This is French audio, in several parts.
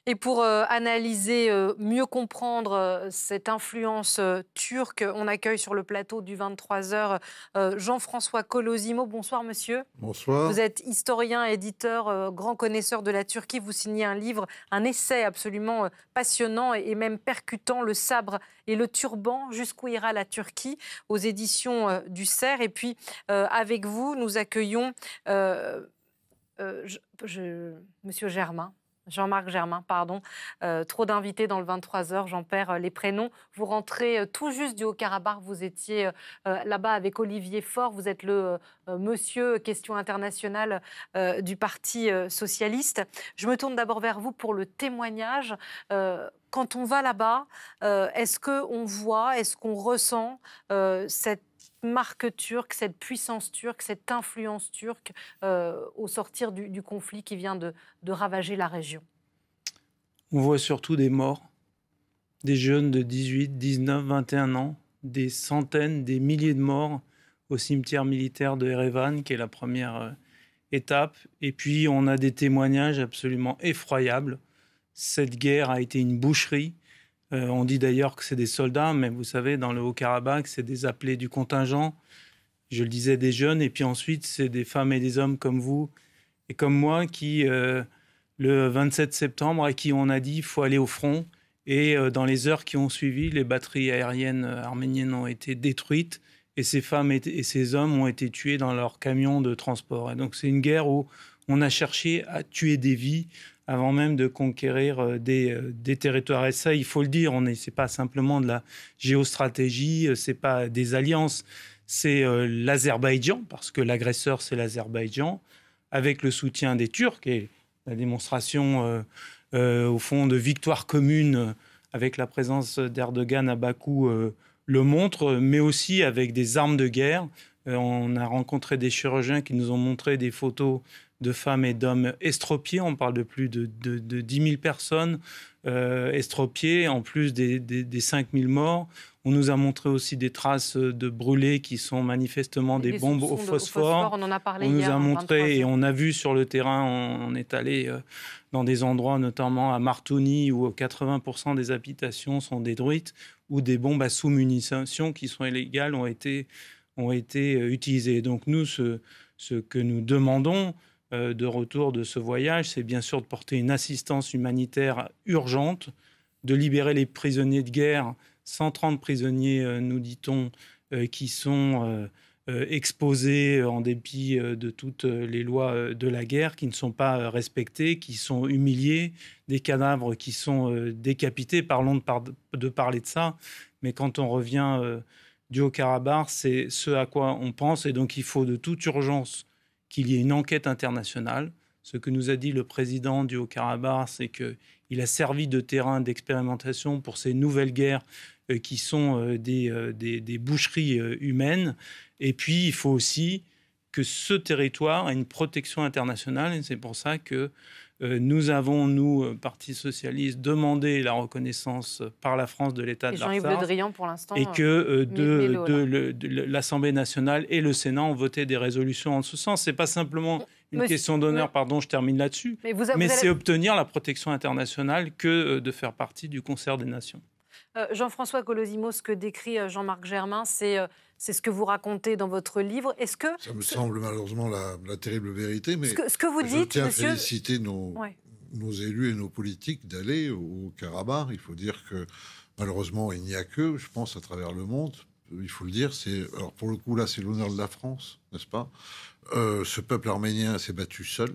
Et pour analyser, mieux comprendre cette influence turque, on accueille sur le plateau du 23h Jean-François Colosimo. Bonsoir monsieur. Bonsoir. Vous êtes historien, éditeur, grand connaisseur de la Turquie. Vous signez un livre, un essai absolument passionnant et même percutant, Le sabre et le turban, jusqu'où ira la Turquie, aux éditions du Cerf. Et puis, avec vous, nous accueillons monsieur Germain. Jean-Marc Germain, pardon. Trop d'invités dans le 23h, j'en perds les prénoms. Vous rentrez tout juste du Haut-Karabakh, vous étiez là-bas avec Olivier Faure, vous êtes le monsieur question internationale du Parti socialiste. Je me tourne d'abord vers vous pour le témoignage. Quand on va là-bas, est-ce qu'on voit, est-ce qu'on ressent cette marque turque, cette puissance turque, cette influence turque au sortir du conflit qui vient de ravager la région? On voit surtout des morts, des jeunes de 18, 19, 21 ans, des centaines, des milliers de morts au cimetière militaire de Erevan, qui est la première étape. Et puis, on a des témoignages absolument effroyables. Cette guerre a été une boucherie. On dit d'ailleurs que c'est des soldats, mais vous savez, dans le Haut-Karabakh, c'est des appelés du contingent. Je le disais, des jeunes. Et puis ensuite, c'est des femmes et des hommes comme vous et comme moi qui, le 27 septembre, à qui on a dit qu'il faut aller au front. Et dans les heures qui ont suivi, les batteries aériennes arméniennes ont été détruites et ces femmes et ces hommes ont été tués dans leurs camions de transport. Et donc c'est une guerre où on a cherché à tuer des vies avant même de conquérir des territoires. Et ça, il faut le dire, c'est pas simplement de la géostratégie, c'est pas des alliances, c'est l'Azerbaïdjan, parce que l'agresseur, c'est l'Azerbaïdjan, avec le soutien des Turcs et la démonstration, au fond, de victoire commune avec la présence d'Erdogan à Bakou le montre, mais aussi avec des armes de guerre. On a rencontré des chirurgiens qui nous ont montré des photos de femmes et d'hommes estropiés. On parle de plus de 10 000 personnes estropiées, en plus des 5 000 morts. On nous a montré aussi des traces de brûlés qui sont manifestement des bombes au phosphore. On en a parlé on nous hier, a montré et 23h. on a vu sur le terrain, on est allé dans des endroits, notamment à Martouni, où 80% des habitations sont détruites, où des bombes à sous-munitions qui sont illégales ont été utilisées. Donc nous, ce que nous demandons de retour de ce voyage, c'est bien sûr de porter une assistance humanitaire urgente, de libérer les prisonniers de guerre, 130 prisonniers, nous dit-on, qui sont exposés en dépit de toutes les lois de la guerre, qui ne sont pas respectées, qui sont humiliés, des cadavres qui sont décapités. Parlons de parler de ça, mais quand on revient du Haut-Karabakh, c'est ce à quoi on pense, et donc il faut de toute urgence qu'il y ait une enquête internationale. Ce que nous a dit le président du Haut-Karabakh, c'est qu'il a servi de terrain d'expérimentation pour ces nouvelles guerres qui sont des boucheries humaines. Et puis, il faut aussi que ce territoire ait une protection internationale. Et c'est pour ça que nous avons, nous, Parti socialiste, demandé la reconnaissance par la France de l'État de Jean-Yves Le l'Artsakh. Drian, pour l'instant, Et que de l'Assemblée nationale et le Sénat ont voté des résolutions en ce sens. Ce n'est pas simplement une question d'honneur, pardon, je termine là-dessus, mais c'est obtenir la protection internationale que de faire partie du concert des nations. Jean-François Colosimo, ce que décrit Jean-Marc Germain, c'est ce que vous racontez dans votre livre. Est-ce que ça me semble malheureusement la terrible vérité, mais ce que vous dites, je tiens monsieur... à féliciter nos élus et nos politiques d'aller au Karabakh. Il faut dire que malheureusement, il n'y a que, je pense, à travers le monde. Il faut le dire, alors pour le coup, là, c'est l'honneur de la France, n'est-ce pas? Ce peuple arménien s'est battu seul.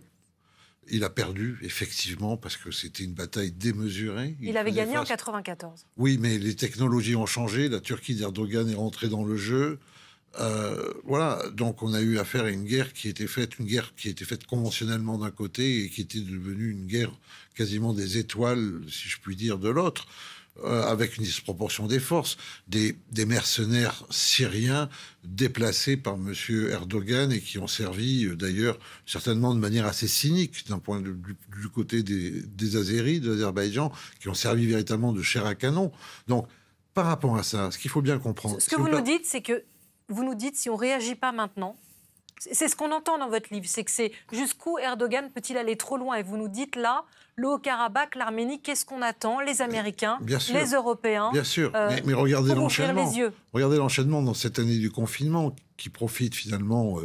Il a perdu, effectivement, parce que c'était une bataille démesurée. Il avait gagné en 94. Oui, mais les technologies ont changé. La Turquie d'Erdogan est rentrée dans le jeu. Voilà, donc on a eu affaire à une guerre qui était faite conventionnellement d'un côté et qui était devenue une guerre quasiment des étoiles, si je puis dire, de l'autre. Avec une disproportion des forces, des mercenaires syriens déplacés par M. Erdogan et qui ont servi d'ailleurs certainement de manière assez cynique d'un point de vue du côté des Azéris, de l'Azerbaïdjan, qui ont servi véritablement de chair à canon. Donc, par rapport à ça, ce qu'il faut bien comprendre... Ce que vous nous dites, c'est que vous nous dites si on ne réagit pas maintenant, C'est ce qu'on entend dans votre livre, c'est que c'est jusqu'où Erdogan peut-il aller trop loin? Et vous nous dites là, le Haut-Karabakh, l'Arménie, qu'est-ce qu'on attend? Les Américains, les Européens. Bien sûr, mais regardez l'enchaînement. Les yeux. Regardez l'enchaînement dans cette année du confinement qui profite finalement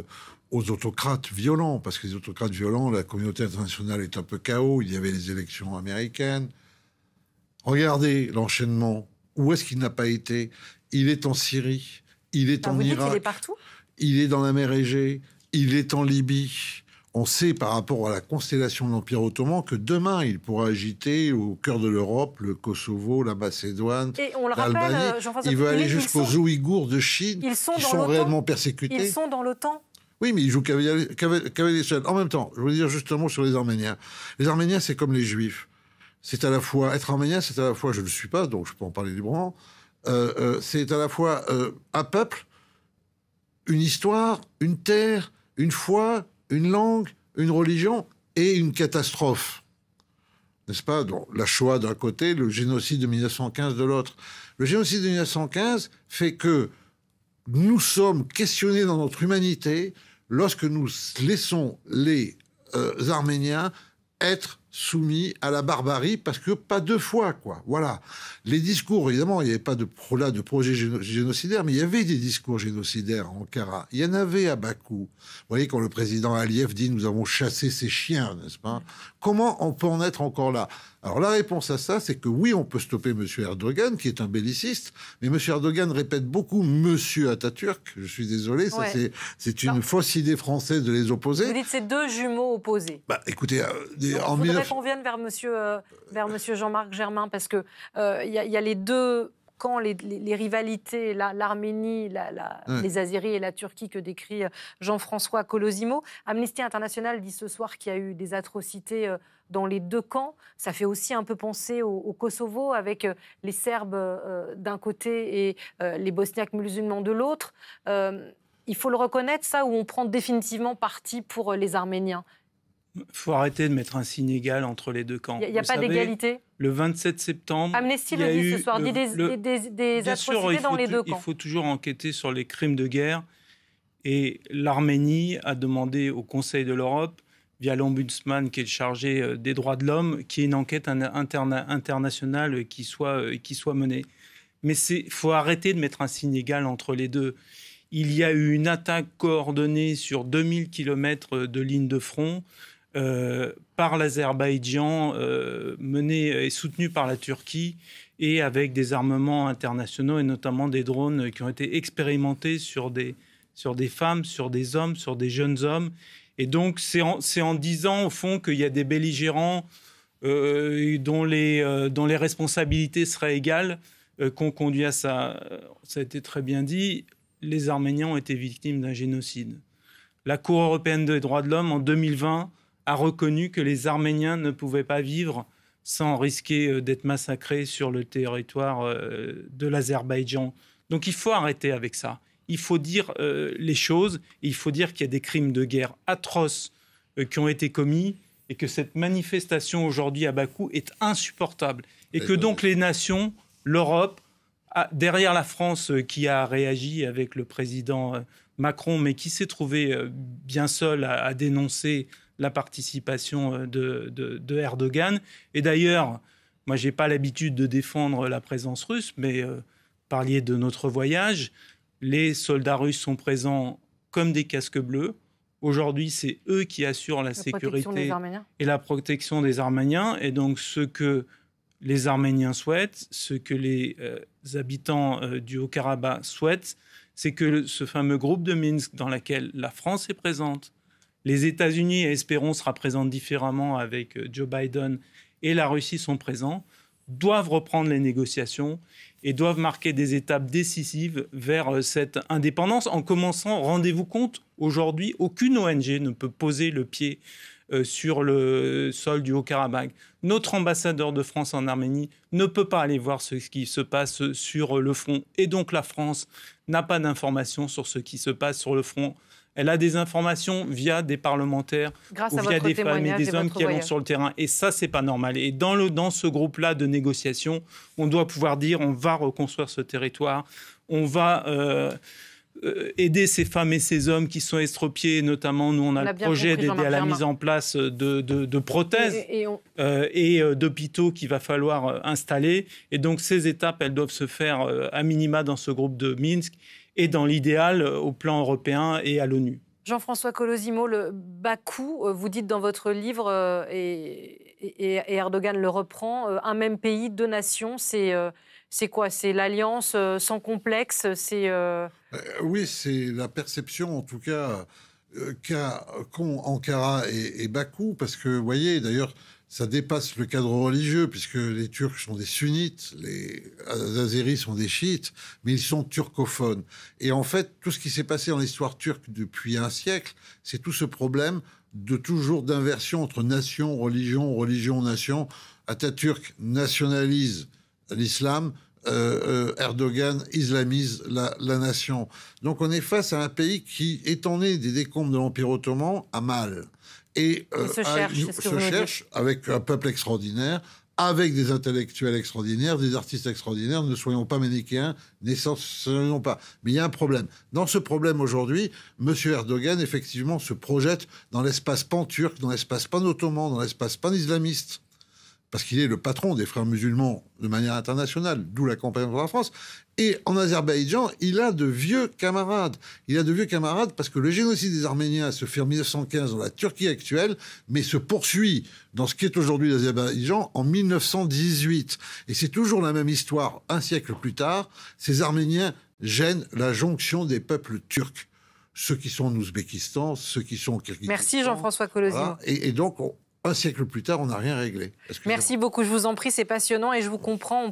aux autocrates violents, parce que les autocrates violents, la communauté internationale est un peu chaos, il y avait les élections américaines. Regardez l'enchaînement. Où est-ce qu'il n'a pas été? Il est en Syrie, il est en Irak, il est partout. Il est dans la mer Égée, il est en Libye. On sait par rapport à la constellation de l'Empire ottoman que demain, il pourra agiter au cœur de l'Europe le Kosovo, la Macédoine, l'Albanie. Il veut aller jusqu'aux Ouïghours de Chine qui sont réellement persécutés. Ils sont dans l'OTAN. Oui, mais ils jouent cavalier seul. En même temps, je veux dire juste un mot sur les Arméniens. Les Arméniens, c'est comme les Juifs. C'est à la fois... Être arménien, c'est à la fois... Je ne le suis pas, donc je peux en parler librement. C'est à la fois un peuple, une histoire, une terre, une foi, une langue, une religion et une catastrophe. N'est-ce pas? Donc, la Shoah d'un côté, le génocide de 1915 de l'autre. Le génocide de 1915 fait que nous sommes questionnés dans notre humanité lorsque nous laissons les Arméniens être soumis à la barbarie, parce que pas deux fois, quoi. Voilà. Les discours, évidemment, il n'y avait pas de projet génocidaire, mais il y avait des discours génocidaires en Ankara. Il y en avait à Bakou. Vous voyez, quand le président Aliyev dit « nous avons chassé ces chiens », n'est-ce pas? Comment on peut en être encore là? Alors la réponse à ça, c'est que oui, on peut stopper M. Erdogan, qui est un belliciste, mais M. Erdogan répète beaucoup M. Atatürk. Je suis désolé, ça c'est une fausse idée française de les opposer. Vous dites c'est deux jumeaux opposés. Bah, écoutez, en 19... qu'on vienne vers monsieur Jean-Marc Germain, parce que y a les deux camps, les rivalités, l'Arménie, les Azéris et la Turquie que décrit Jean-François Colosimo. Amnesty International dit ce soir qu'il y a eu des atrocités dans les deux camps. Ça fait aussi un peu penser au Kosovo, avec les Serbes d'un côté et les Bosniaques musulmans de l'autre. Il faut le reconnaître, ça, où on prend définitivement parti pour les Arméniens. Il faut arrêter de mettre un signe égal entre les deux camps. Il n'y a pas d'égalité. Le 27 septembre... Amnesty le dit ce soir, dit des atrocités dans les deux camps. Il faut toujours enquêter sur les crimes de guerre. Et l'Arménie a demandé au Conseil de l'Europe, via l'Ombudsman qui est chargé des droits de l'homme, qu'il y ait une enquête internationale qui soit menée. Mais il faut arrêter de mettre un signe égal entre les deux. Il y a eu une attaque coordonnée sur 2000 km de ligne de front par l'Azerbaïdjan, menée et soutenue par la Turquie, et avec des armements internationaux et notamment des drones qui ont été expérimentés sur des femmes, sur des hommes, sur des jeunes hommes. Et donc c'est en disant au fond qu'il y a des belligérants dont les responsabilités seraient égales qu'on conduit à ça. Ça a été très bien dit. Les Arméniens ont été victimes d'un génocide. La Cour européenne des droits de l'homme, en 2020, a reconnu que les Arméniens ne pouvaient pas vivre sans risquer d'être massacrés sur le territoire de l'Azerbaïdjan. Donc il faut arrêter avec ça. Il faut dire les choses, et il faut dire qu'il y a des crimes de guerre atroces qui ont été commis, et que cette manifestation aujourd'hui à Bakou est insupportable. Et que donc les nations, l'Europe, derrière la France qui a réagi avec le président Macron, mais qui s'est trouvé bien seul à dénoncer la participation de Erdogan. Et d'ailleurs, moi, je n'ai pas l'habitude de défendre la présence russe, mais parliez de notre voyage. Les soldats russes sont présents comme des casques bleus. Aujourd'hui, c'est eux qui assurent la sécurité et la protection des Arméniens. Et donc, ce que les Arméniens souhaitent, ce que les habitants du Haut-Karabakh souhaitent, c'est que ce fameux groupe de Minsk, dans lequel la France est présente, les États-Unis, espérons, sera présent différemment avec Joe Biden, et la Russie sont présents, doivent reprendre les négociations et doivent marquer des étapes décisives vers cette indépendance. En commençant, rendez-vous compte, aujourd'hui, aucune ONG ne peut poser le pied sur le sol du Haut-Karabakh. Notre ambassadeur de France en Arménie ne peut pas aller voir ce qui se passe sur le front. Et donc la France n'a pas d'informations sur ce qui se passe sur le front. Elle a des informations via des parlementaires ou via des femmes et des hommes qui vont sur le terrain. Et ça, c'est pas normal. Et dans ce groupe-là de négociation, on doit pouvoir dire on va reconstruire ce territoire, on va aider ces femmes et ces hommes qui sont estropiés. Notamment, nous, on a le projet d'aider à la mise en place de prothèses et d'hôpitaux qu'il va falloir installer. Et donc, ces étapes, elles doivent se faire à minima dans ce groupe de Minsk et dans l'idéal au plan européen et à l'ONU. Jean-François Colosimo, le Bakou, vous dites dans votre livre, et Erdogan le reprend, un même pays, deux nations, c'est quoi? C'est l'alliance sans complexe? Oui, c'est la perception, en tout cas, qu'ont Ankara et Bakou, parce que, vous voyez, d'ailleurs, ça dépasse le cadre religieux, puisque les Turcs sont des sunnites, les Azéris sont des chiites, mais ils sont turcophones. Et en fait, tout ce qui s'est passé dans l'histoire turque depuis un siècle, c'est tout ce problème de toujours d'inversion entre nation, religion, religion, nation. Atatürk nationalise l'islam, Erdogan islamise la nation. Donc on est face à un pays qui, étant né des décombres de l'Empire ottoman, a mal. Et se cherche avec un peuple extraordinaire, avec des intellectuels extraordinaires, des artistes extraordinaires. Ne soyons pas manichéens, n'essayons pas. Mais il y a un problème. Dans ce problème aujourd'hui, M. Erdogan, effectivement, se projette dans l'espace pan-turc, dans l'espace pan-ottoman, dans l'espace pan-islamiste. Parce qu'il est le patron des frères musulmans de manière internationale, d'où la campagne pour la France. Et en Azerbaïdjan, il a de vieux camarades. Il a de vieux camarades parce que le génocide des Arméniens se fait en 1915 dans la Turquie actuelle, mais se poursuit dans ce qui est aujourd'hui l'Azerbaïdjan en 1918. Et c'est toujours la même histoire, un siècle plus tard. Ces Arméniens gênent la jonction des peuples turcs. Ceux qui sont en Ouzbékistan, ceux qui sont au Kirghizistan. Merci Jean-François Colosimo. Voilà. Et donc... un siècle plus tard, on n'a rien réglé. Merci beaucoup, je vous en prie, c'est passionnant et je vous comprends.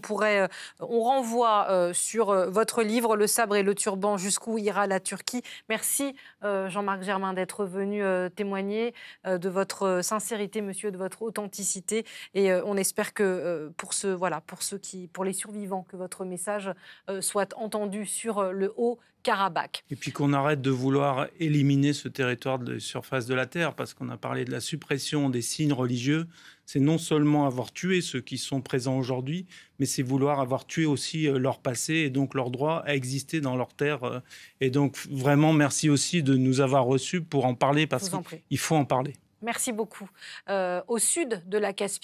On renvoie sur votre livre, Le sabre et le turban, jusqu'où ira la Turquie. Merci Jean-Marc Germain d'être venu témoigner de votre sincérité, monsieur, de votre authenticité. Et on espère que pour les survivants, que votre message soit entendu sur le Haut-Karabakh. Et puis qu'on arrête de vouloir éliminer ce territoire de surface de la Terre, parce qu'on a parlé de la suppression des signes religieux. C'est non seulement avoir tué ceux qui sont présents aujourd'hui, mais c'est vouloir avoir tué aussi leur passé et donc leur droit à exister dans leur terre. Et donc vraiment, merci aussi de nous avoir reçus pour en parler, parce qu'il faut en parler. Merci beaucoup. Au sud de la Caspienne,